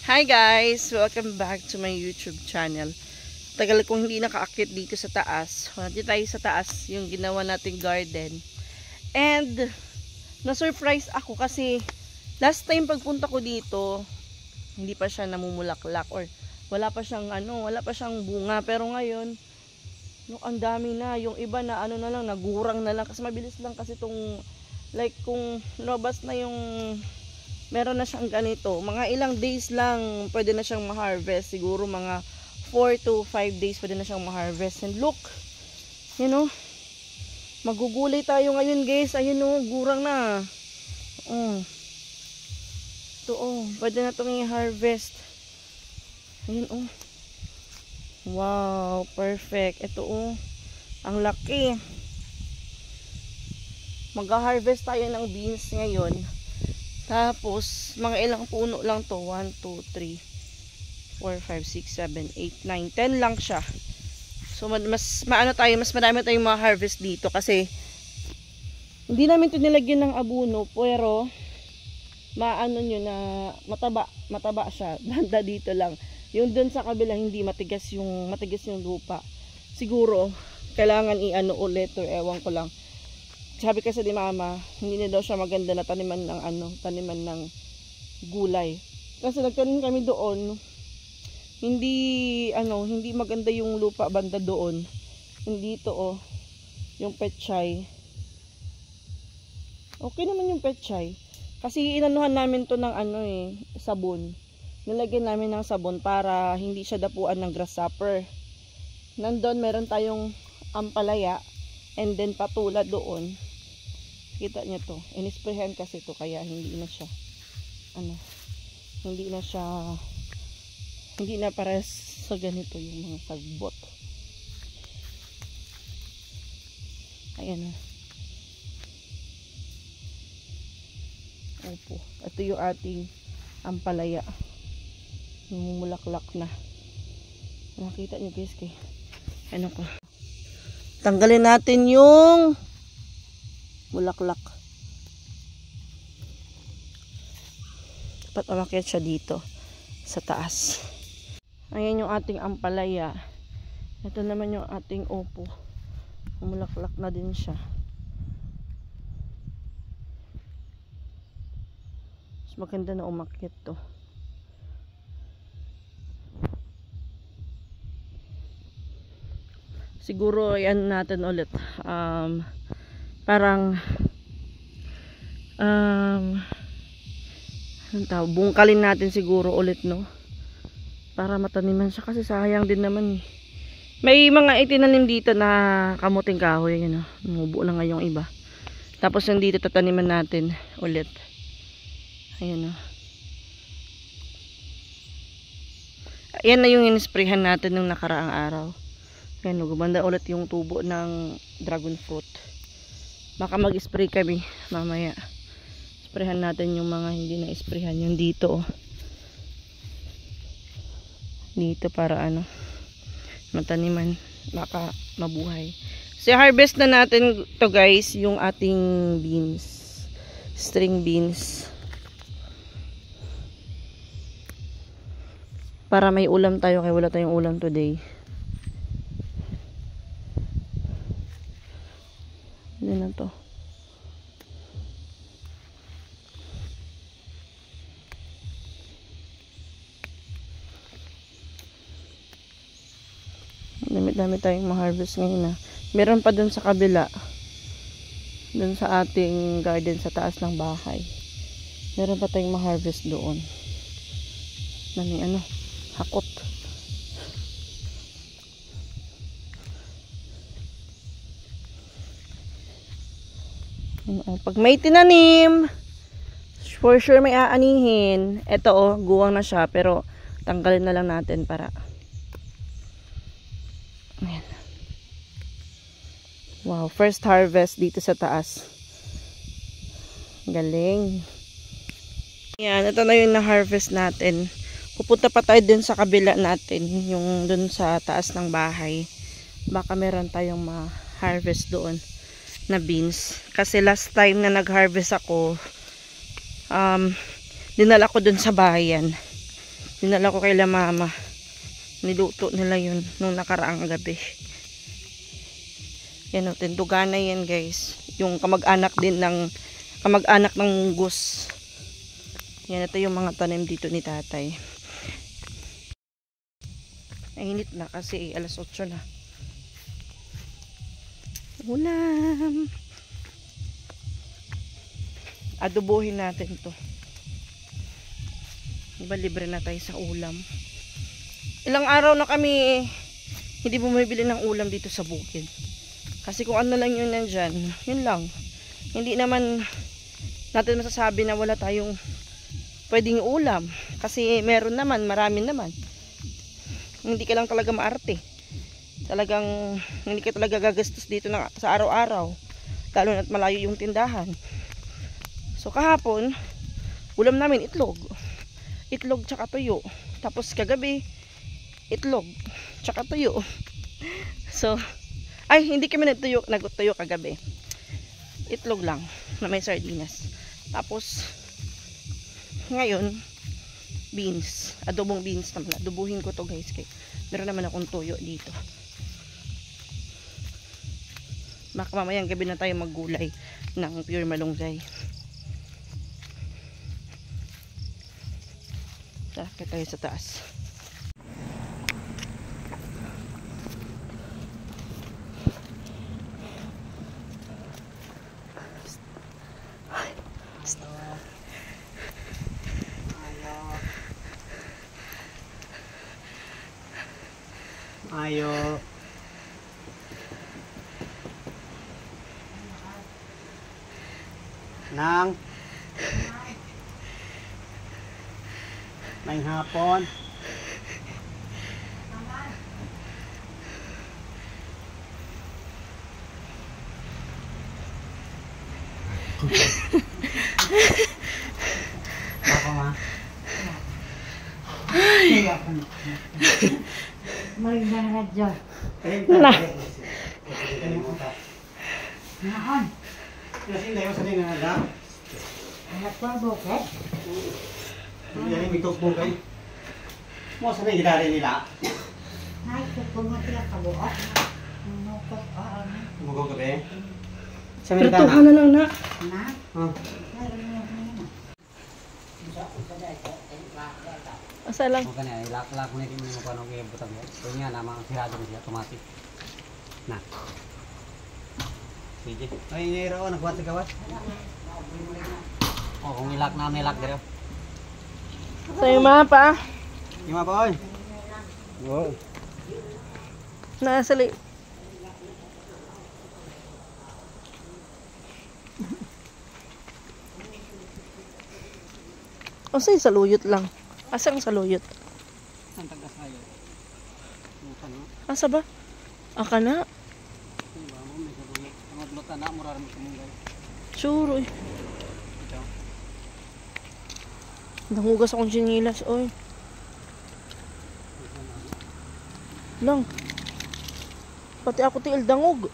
Hi guys! Welcome back to my YouTube channel. Tagal kong hindi nakaakyat dito sa taas. Dito tayo sa taas yung ginawa nating garden. And na-surprise ako kasi last time pagpunta ko dito, hindi pa siya namumulaklak or wala pa siyang bunga. Pero ngayon, ang dami na. Yung iba na na lang, nagurang na lang. Kasi mabilis lang kasi itong, like kung labas na yung meron na siyang ganito, mga ilang days lang pwede na siyang ma-harvest. Siguro mga 4 to 5 days pwede na siyang ma-harvest. And look, magugulay tayo ngayon guys. Ayun gurang na. Ito pwede na itong i-harvest. Ayun wow, perfect. Ito ang laki. Mag-harvest tayo ng beans ngayon. Tapos, mga ilang puno lang to. 1, 2, 3, 4, 5, 6, 7, 8, 9, 10 lang siya. So, mas marami tayong ma-harvest dito kasi hindi namin ito nilagyan ng abuno, pero mataba siya. Banda dito lang. Yung dun sa kabila, hindi matigas yung lupa. Siguro, kailangan ulit or ewan ko lang. Sabi kasi ni mama, hindi na daw siya maganda na taniman ng gulay. Kasi nagtanim kami doon, hindi maganda yung lupa banda doon. Hindi ito yung pechay. Okay naman yung pechay. Kasi inanuhan namin to ng sabon. Nilagyan namin ng sabon para hindi siya dapuan ng grasshopper. Nandun meron tayong ampalaya and then patula doon. Kita niyo to. Inisprehan kasi to kaya hindi na para sa ganito yung mga sagbot. Ayan Opo. Ito yung ating ampalaya. Mumulaklak na. Nakita niyo guys kay ko. Tanggalin natin yung bulaklak. Dapat umakyat siya dito sa taas. Ayan yung ating ampalaya. Ito naman yung ating opo. Bulaklak na din siya. Mas maganda na umakyat to. Siguro yan natin ulit. Parang bungkalin natin siguro ulit para mataniman siya kasi sayang din naman May mga itinanim dito na kamuting kahoy Umubo na nga yung iba. Tapos yung dito tataniman natin ulit. Ayun Ayan na yung inisprehan natin nung nakaraang araw. Ayan gumanda ulit yung tubo ng dragon fruit. Baka mag-spray kami mamaya. Sprayhan natin yung mga hindi na sprayhan. Yung dito dito para mataniman. Baka mabuhay. So harvest na natin to guys. Yung ating beans. String beans. Para may ulam tayo. Kaya wala tayong ulam today. Ano na to? Dami tayong ma-harvest ngayon Meron pa dun sa kabila. Dun sa ating garden sa taas ng bahay. Meron pa tayong ma-harvest doon. Hakot. Pag may tinanim, for sure may aanihin. Ito guwang na siya pero tanggalin na lang natin para ayan. Wow, first harvest dito sa taas. Galing. Ayan, ito na yung na-harvest natin. Pupunta pa tayo dun sa kabila natin, yung dun sa taas ng bahay. Baka meron tayong ma-harvest doon na beans. Kasi last time na nag-harvest ako, dinala ko dun sa bayan. Dinala ko kay la mama. Niluto nila yun nung nakaraang gabi. Yan o, tindugana yan guys. Yung kamag-anak din ng munggus. Yan, ito yung mga tanim dito ni tatay. Nainit na kasi alas 8 na. Ulam. Adobohin natin to. Diba libre na tayo sa ulam. Ilang araw na kami hindi bumibili ng ulam dito sa bukid. Kasi kung ano lang yun nandyan, yun lang. Hindi naman natin masasabi na wala tayong pwedeng ulam. Kasi meron naman, marami naman. Hindi ka lang talaga maarte. Talagang hindi ka talaga gagastos dito sa araw-araw. Lalo na't malayo yung tindahan. So kahapon, ulam namin itlog. Itlog tsaka tuyo. Tapos kagabi, itlog tsaka tuyo. So, ay hindi kami nagtuyo kagabi. Itlog lang na may sardinas. Tapos ngayon, beans. Adobong beans naman. Adobuhin ko to guys. Kaya meron naman akong tuyo dito. Baka mamayang gabi na tayo maggulay ng pure malunggay. Sakit tayo sa taas. Ayo. Nang. Maing hapon. Ako ma. Maganda na dyan. Na. Naan. Kasi hindi ko sa tingin na lang. Anak ko ang bukit. Yan yung itog bukay. Mo sa tingin nila. Ay, kukungot sila kabuot. Nukot o ano. Umugaw ka ba? Sa Pertuhan na lang na. Na? Oh. Ay, ano na. Asa lang. Okay na, ilak-lak mo na yung mga paano kaya butang mo. So nga naman, sirado na siya, automatic. Na. Sige. Ay, iniro ko, nagbuhat sa gawas. O, kung ilak na, may ilak dito. Sa'yo mapa. Yung mga pa, oy. Oo. Nasali. O sa'yo saluyot lang. Asang saluyot? Ang tagas kayo. Asa ba? Aka na. Ang luta na, mura rin kumungay. Sure, oy. Ito. Nangugas akong sinilas, oy. Lang. Pati ako tiil dangog.